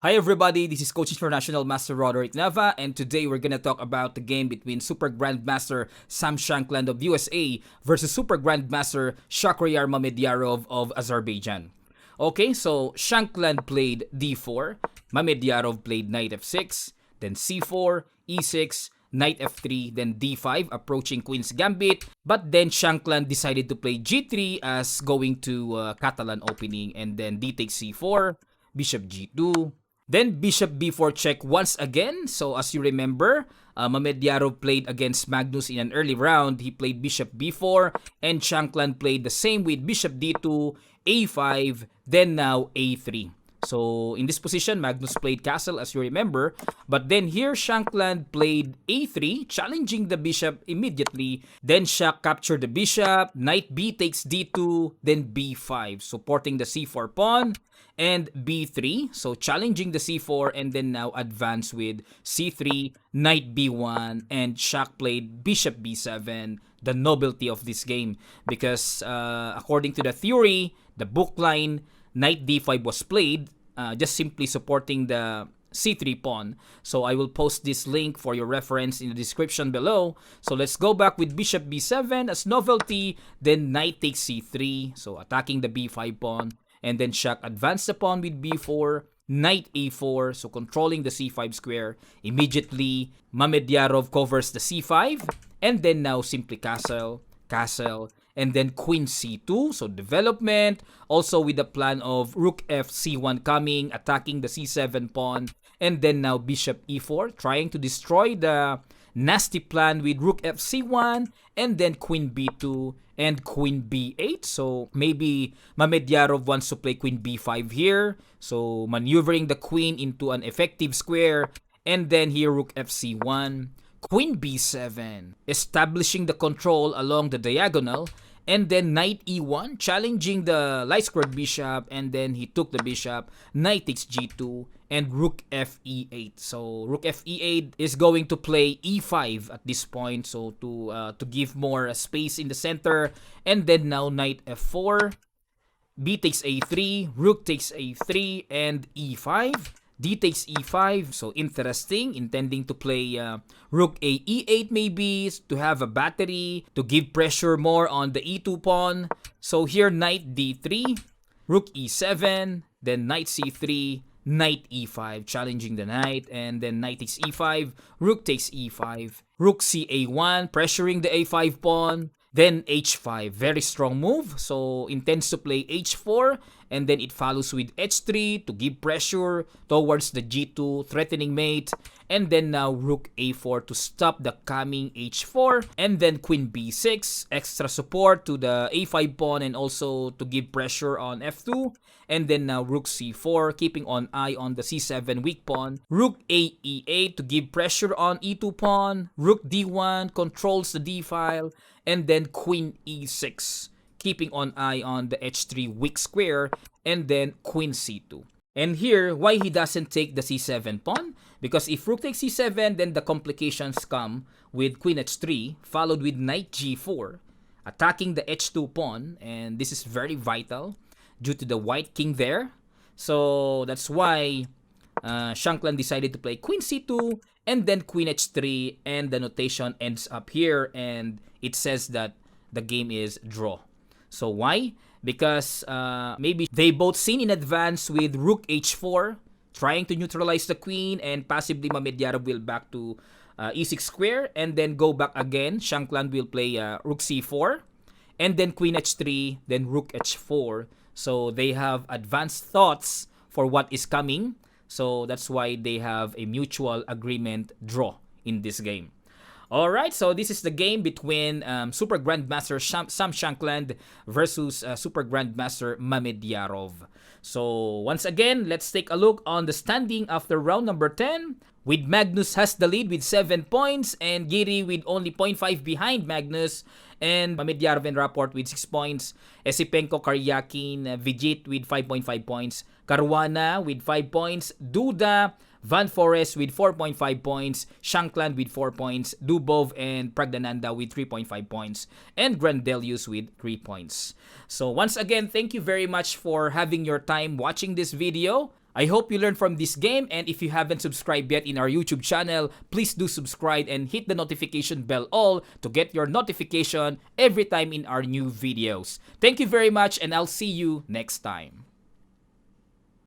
Hi everybody, this is Coach International Master Roderick Nava, and today we're gonna talk about the game between Super Grandmaster Sam Shankland of USA versus Super Grandmaster Shakhriyar Mamedyarov of Azerbaijan. Okay, so Shankland played d4, Mamedyarov played knight f6, then c4, e6, knight f3, then d5, approaching Queen's Gambit. But then Shankland decided to play g3 as going to Catalan opening, and then d takes c4, bishop g2, then bishop b4 check once again. So as you remember, Mamedyarov played against Magnus in an early round. He played bishop b4, and Shankland played the same with bishop d2, a5, then now a3. So in this position, Magnus played castle, as you remember. But then here, Shankland played a3, challenging the bishop immediately. Then Shak captured the bishop, knight b takes d2, then b5, supporting the c4 pawn, and b3, so challenging the c4, and then now advance with c3, knight b1, and Shak played bishop b7, the novelty of this game, because according to the theory, the book line, knight d5 was played, just simply supporting the c3 pawn. So I will post this link for your reference in the description below. So let's go back with bishop b7 as novelty, then knight takes c3, so attacking the b5 pawn, and then Shak advanced the pawn with b4, knight a4, so controlling the c5 square. Immediately, Mamedyarov covers the c5, and then now simply castle, and then queen c2, so development. Also with the plan of rook f c1 coming, attacking the c7 pawn, and then now bishop e4, trying to destroy the nasty plan with rook f c1, and then queen b2 and queen b8. So maybe Mamedyarov wants to play queen b5 here, so maneuvering the queen into an effective square, and then here rook f c1, queen b7, establishing the control along the diagonal, and then knight e1, challenging the light squared bishop, and then he took the bishop, knight takes g2, and rook f e8. So rook f e8 is going to play e5 at this point, so to give more space in the center, and then now knight f4, b takes a3, rook takes a3, and e5. D takes e5, so interesting, intending to play rook a e8 maybe, to have a battery, to give pressure more on the e2 pawn. So here knight d3, rook e7, then knight c3, knight e5, challenging the knight, and then knight takes e5, rook takes e5, rook ca1, pressuring the a5 pawn, then h5, very strong move, so intends to play h4, and then it follows with h3 to give pressure towards the g2 threatening mate, and then now rook a4 to stop the coming h4, and then queen b6, extra support to the a5 pawn and also to give pressure on f2, and then now rook c4, keeping an eye on the c7 weak pawn, rook a e8 to give pressure on e2 pawn, rook d1 controls the d file, and then queen e6, keeping an eye on the h3 weak square, and then queen c2. And here, why he doesn't take the c7 pawn? Because if rook takes c7, then the complications come with queen h3, followed with knight g4, attacking the h2 pawn, and this is very vital due to the white king there. So that's why Shankland decided to play queen c2, and then queen h3, and the notation ends up here, and it says that the game is draw. So why? Because maybe they both seen in advance with rook h4, trying to neutralize the queen, and possibly Mamedyarov will back to e6 square, and then go back again. Shankland will play rook c4, and then queen h3, then rook h4. So they have advanced thoughts for what is coming. So that's why they have a mutual agreement draw in this game. Alright, so this is the game between Super Grandmaster Sam Shankland versus Super Grandmaster Mamedyarov. So once again, let's take a look on the standing after round number 10. With Magnus has the lead with 7 points, and Giri with only 0.5 behind Magnus, and Mamedyarov and Rapport with 6 points, Esipenko, Karyakin, Vijit with 5.5 points, Caruana with 5 points, Duda, Van Forest with 4.5 points, Shankland with 4 points, Dubov and Pragdananda with 3.5 points, and Grandelius with 3 points. So once again, thank you very much for having your time watching this video. I hope you learned from this game, and if you haven't subscribed yet in our YouTube channel, please do subscribe and hit the notification bell all to get your notification every time in our new videos. Thank you very much, and I'll see you next time.